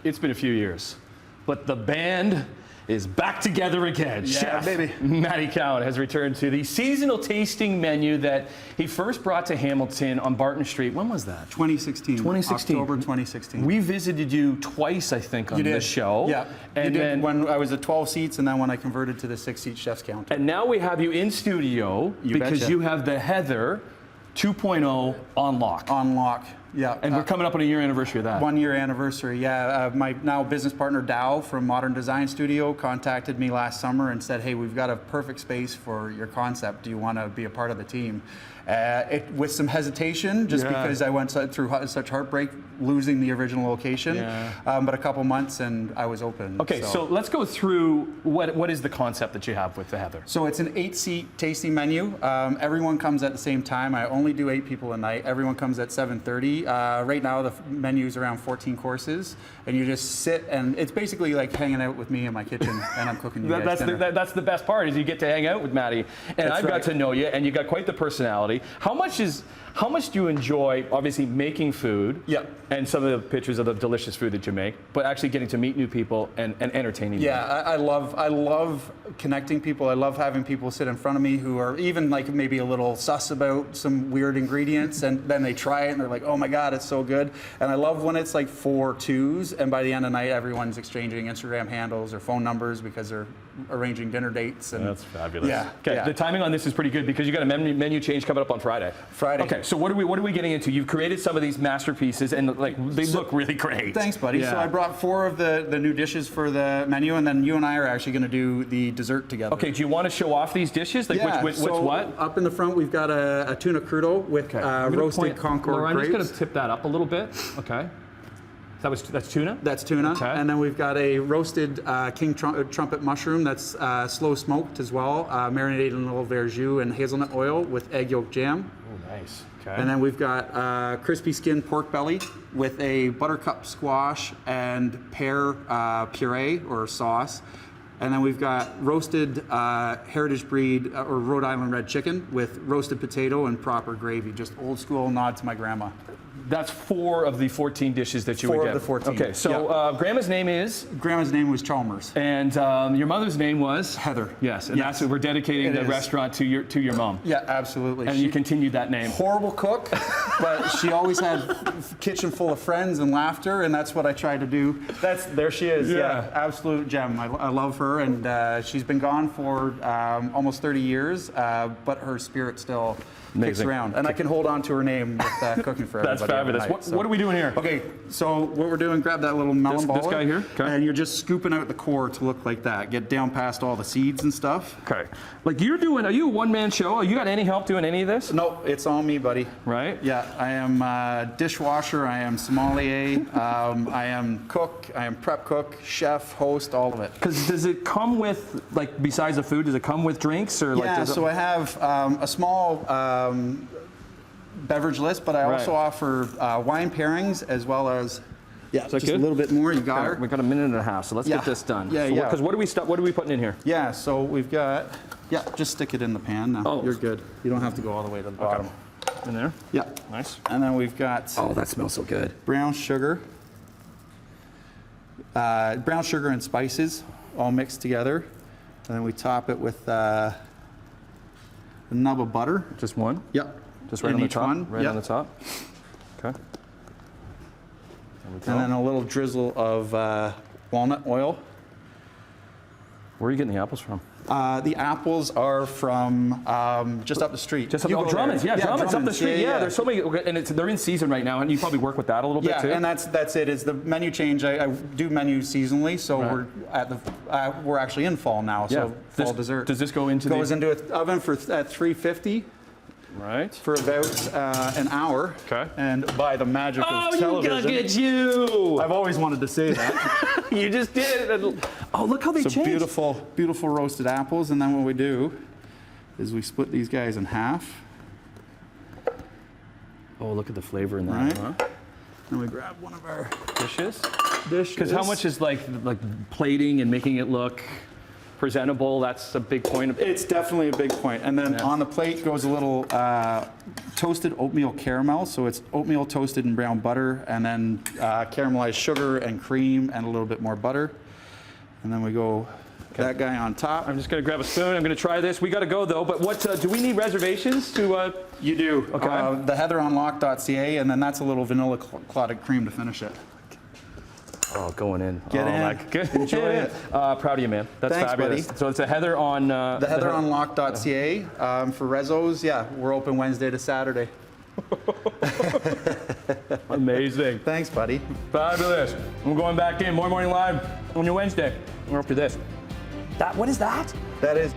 it's been a few years, but the band is back together again. Yeah, Chef baby. Matty Cowan has returned to the seasonal tasting menu that he first brought to Hamilton on Barton St. When was that? 2016. 2016. October 2016. We visited you twice, I think, on this show. Yeah. And you did then when I was at 12 seats, and then when I converted to the 6-seat chef's counter. and now we have you in studio because betcha. you have the Heather 2.0 on lock. On Locke. Yeah. And we're coming up on a year anniversary of that. 1 year anniversary, yeah. My now business partner Dow from Modern Design Studio contacted me last summer and said, hey, we've got a perfect space for your concept. Do you want to be a part of the team? With some hesitation, just because I went through such heartbreak losing the original location. Yeah. But a couple months and I was open. Okay, so let's go through what is the concept that you have with the Heather? So it's an 8-seat tasting menu. Everyone comes at the same time. I only do 8 people a night. Everyone comes at 7:30. Right now the menu is around 14 courses, and you just sit and it's basically like hanging out with me in my kitchen, and I'm cooking you guys dinner. That's the best part is you get to hang out with Matty, and I've got to know you, and you got quite the personality. How much do you enjoy obviously making food? Yep. And some of the pictures of the delicious food that you make, but actually getting to meet new people and entertaining them. Yeah, I love connecting people. I love having people sit in front of me who are even like maybe a little sus about some weird ingredients, and then they try it and they're like, oh my God, it's so good. And I love when it's like 4 twos, and by the end of the night, everyone's exchanging Instagram handles or phone numbers because they're arranging dinner dates. And that's fabulous. Yeah. Okay, yeah. the timing on this is pretty good because you got a menu change coming up on Friday. Okay, so what are we getting into? You've created some of these masterpieces, and like they look really great. Thanks, buddy. Yeah. So I brought 4 of the new dishes for the menu, and then you and I are actually going to do the dessert together. Okay, do you want to show off these dishes? Like which what? Up in the front, we've got a tuna crudo with roasted Concord Laura, I'm grapes. just going to tip that up a little bit. Okay. That's tuna? That's tuna. Okay. And then we've got a roasted king trumpet mushroom that's slow smoked as well, marinated in a little verjus and hazelnut oil with egg yolk jam. Oh, nice. Okay. And then we've got crispy skinned pork belly with a buttercup squash and pear puree or sauce. And then we've got roasted heritage breed or Rhode Island red chicken with roasted potato and proper gravy. Just old school nod to my grandma. That's 4 of the 14 dishes that you would 4 get. of the 14. Okay, so Grandma's name is? Grandma's name was Chalmers. And your mother's name was? Heather. Yes, and that's what we're dedicating the restaurant to your mom. Yeah, absolutely. And you continued that name. Horrible cook, but she always had a kitchen full of friends and laughter, and that's what I tried to do. There she is. Yeah, absolute gem. I love her, and she's been gone for almost 30 years, but her spirit still kicks around. And I can hold on to her name with cooking for everybody. That's fabulous. What are we doing here? Okay, so what we're doing, grab that little melon ball. This guy here? Okay. And you're just scooping out the core to look like that. Get down past all the seeds and stuff. Okay. Like are you a one-man show? You got any help doing any of this? No, it's all me, buddy. Right? Yeah, I am dishwasher, I am sommelier, I am cook, I am prep cook, chef, host, all of it. Because does it come with, like, besides the food, does it come with drinks? Or Yeah, so I have a small beverage list, but I also offer wine pairings as well as just a little bit more. You got her. We've got a minute and a half, so let's get this done. Yeah, Because what are we putting in here? Yeah, so we've got, just stick it in the pan now. Oh. You're good. You don't have to go all the way to the bottom. In there? Yeah. Nice. And then we've got Oh, that smells so good. brown sugar and spices all mixed together. And then we top it with a nub of butter. Just one? Yep. Just right on the top? Right on the top? Okay. And then a little drizzle of walnut oil. Where are you getting the apples from? The apples are from just up the street. Drummond's, Drummond's up the street. Yeah, there's so many, and they're in season right now, and you probably work with that a little bit too. Yeah, and that's it. Is the menu change? I do menus seasonally, so we're actually in fall now. So fall dessert. Does this go into goes into an oven at 350? Right. For about an hour. Okay. And by the magic of television. Oh, look at you! I've always wanted to say that. You just did it. Oh, look how they changed. Beautiful, beautiful roasted apples. And then what we do is we split these guys in half. Oh, look at the flavor in that. Right. Huh? And we grab one of our dishes. Because how much is like plating and making it look presentable. That's a big point. It's definitely a big point. And then on the plate goes a little toasted oatmeal caramel. So it's oatmeal toasted in brown butter, and then caramelized sugar and cream and a little bit more butter. And then we go that guy on top. I'm just going to grab a spoon. I'm going to try this. We got to go though. But what do we need reservations to? You do. Okay. The heatheronlock.ca, and then that's a little vanilla clotted cream to finish it. Oh, going in. Get in. Like, Enjoy it. Proud of you, man. That's Thanks, fabulous. buddy. So it's a Heather on... The heatheronlock.ca. For rezos, yeah, we're open Wednesday to Saturday. Amazing. Thanks, buddy. Fabulous. We're going back in. More Morning Live on your Wednesday. We're after this. What is that? That is...